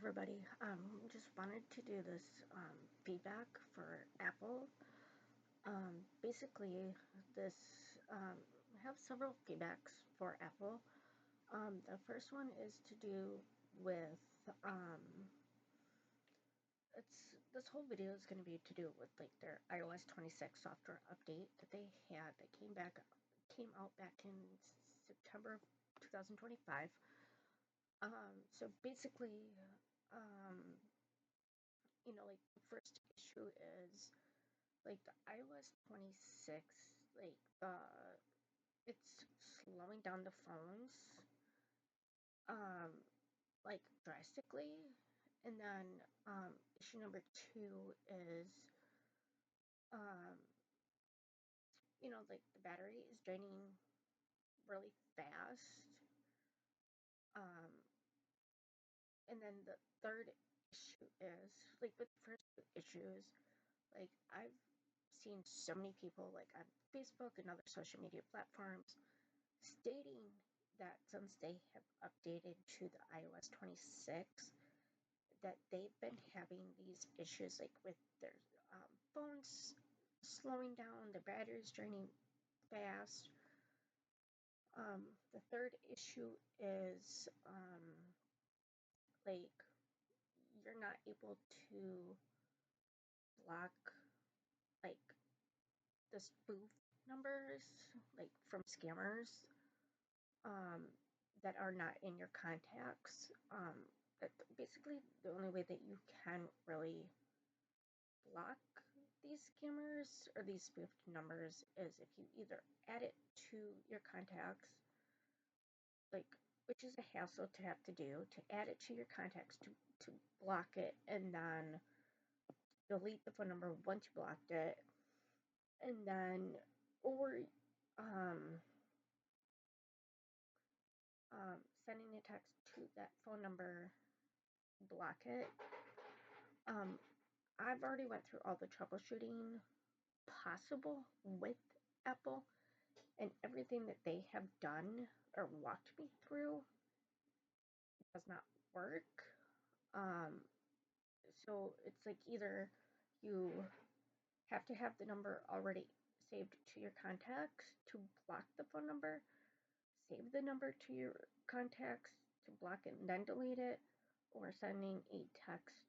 everybody. Just wanted to do this feedback for Apple. Basically, this I have several feedbacks for Apple. The first one is to do with um, it's this whole video is going to be to do with like their iOS 26 software update that they had that came out back in September 2025. So basically, um, like the first issue is like the iOS 26, like it's slowing down the phones, um, like drastically. And then issue number two is, um, like the battery is draining really fast. Um, and then the third issue is like with the first two issues, like I've seen so many people like on Facebook and other social media platforms stating that since they have updated to the iOS 26, that they've been having these issues like with their phones slowing down, their batteries draining fast. The third issue is like you're not able to block like the spoof numbers like from scammers um, that are not in your contacts. That basically the only way that you can really block these scammers or these spoofed numbers is if you either add it to your contacts, like which is a hassle to have to do, to add it to your contacts to block it and then delete the phone number once you blocked it, and then or um, sending a text to that phone number, block it. Um, I've already went through all the troubleshooting possible with Apple, and everything that they have done or walked me through does not work. Um, so it's like either you have to have the number already saved to your contacts to block the phone number, save the number to your contacts to block it and then delete it, or sending a text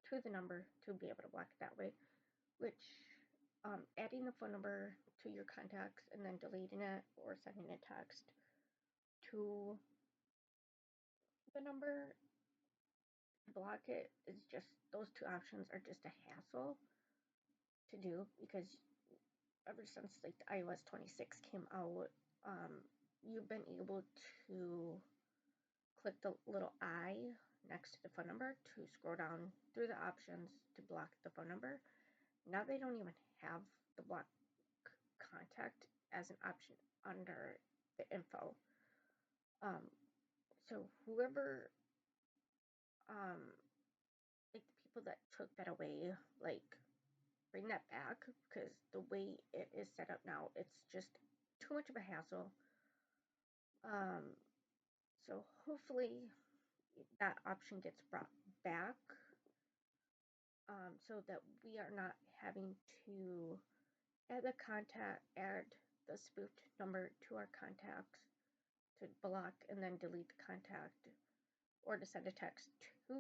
to the number to be able to block it that way, which adding the phone number to your contacts and then deleting it or sending a text to the number to block it is just, those two options are just a hassle to do because ever since like the iOS 26 came out, you've been able to click the little I next to the phone number to scroll down through the options to block the phone number. Now they don't even have the block contact as an option under the info. Um, so whoever, um, like the people that took that away, like bring that back because the way it is set up now, it's just too much of a hassle. Um, so hopefully that option gets brought back, so that we are not having to add the spoofed number to our contacts to block and then delete the contact, or to send a text to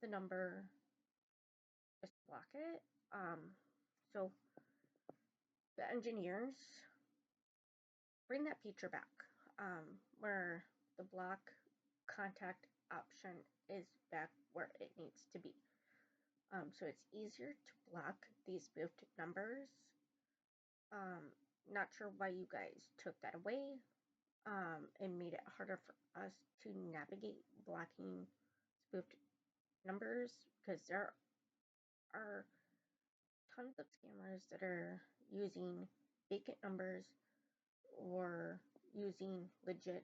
the number just to block it. So the engineers bring that feature back, where the block contact option is back where it needs to be. So it's easier to block these spoofed numbers. Um, Not sure why you guys took that away, and made it harder for us to navigate blocking spoofed numbers, because there are tons of scammers that are using vacant numbers or using legit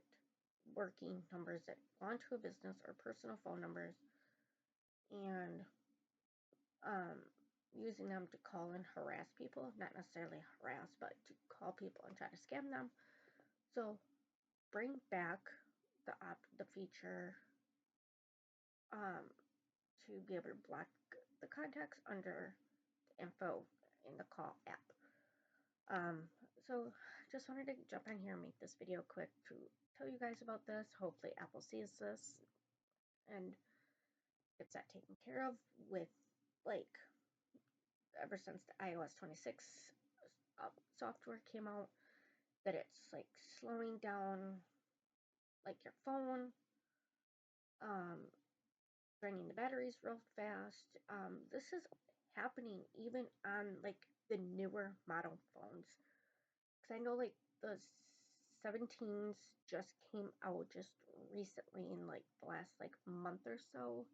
working numbers that belong to a business or personal phone numbers, and um, using them to call and harass people. Not necessarily harass, but to call people and try to scam them. So bring back the feature, um, to be able to block the contacts under the info in the call app. So just wanted to jump on here and make this video quick to tell you guys about this. Hopefully Apple sees this and gets that taken care of with, like, ever since the iOS 26 software came out, that it's like slowing down like your phone, draining the batteries real fast. This is happening even on like the newer model phones. Because I know like the 17s just came out just recently in like the last like month or so,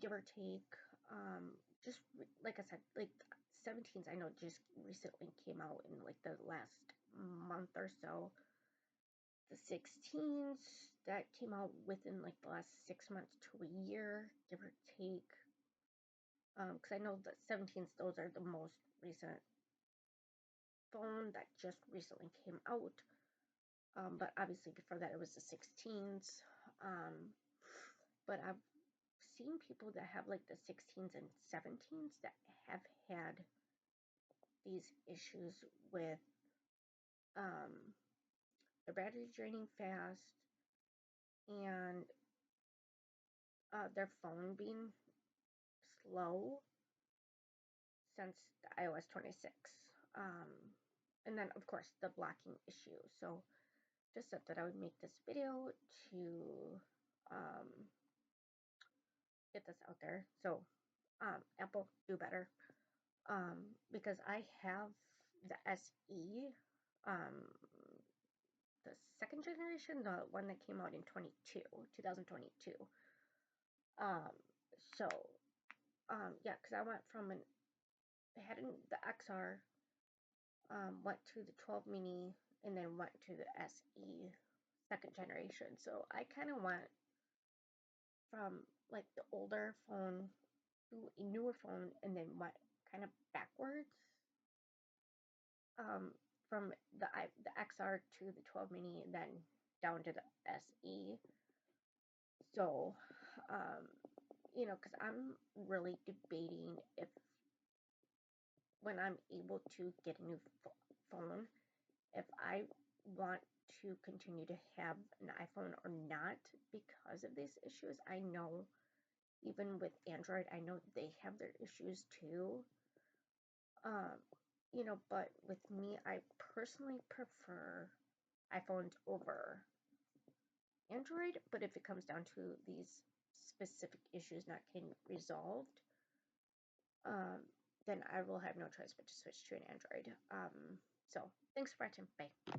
give or take. Just like I said, like 17s I know just recently came out in like the last month or so. The 16s that came out within like the last 6 months to a year, give or take. Because I know that 17s, those are the most recent phone that just recently came out. But obviously before that it was the 16s. But I've seen people that have like the 16s and 17s that have had these issues with their battery draining fast and their phone being slow since the iOS 26. And then, of course, the blocking issue. So just thought that I would make this video to um, get this out there. So Apple, do better. Because I have the SE, the second generation, the one that came out in 2022. Um, so, yeah, because I went from the XR, went to the 12 mini, and then went to the SE second generation. So I kind of went from like the older phone to a newer phone, and then went kind of backwards, from the XR to the 12 mini, and then down to the SE. So, because I'm really debating if when I'm able to get a new phone, if I want to continue to have an iPhone or not because of these issues. I know even with Android, I know they have their issues too. Um, but with me, I personally prefer iPhones over Android. But if it comes down to these specific issues not getting resolved, um, then I will have no choice but to switch to an Android. So thanks for watching. Bye.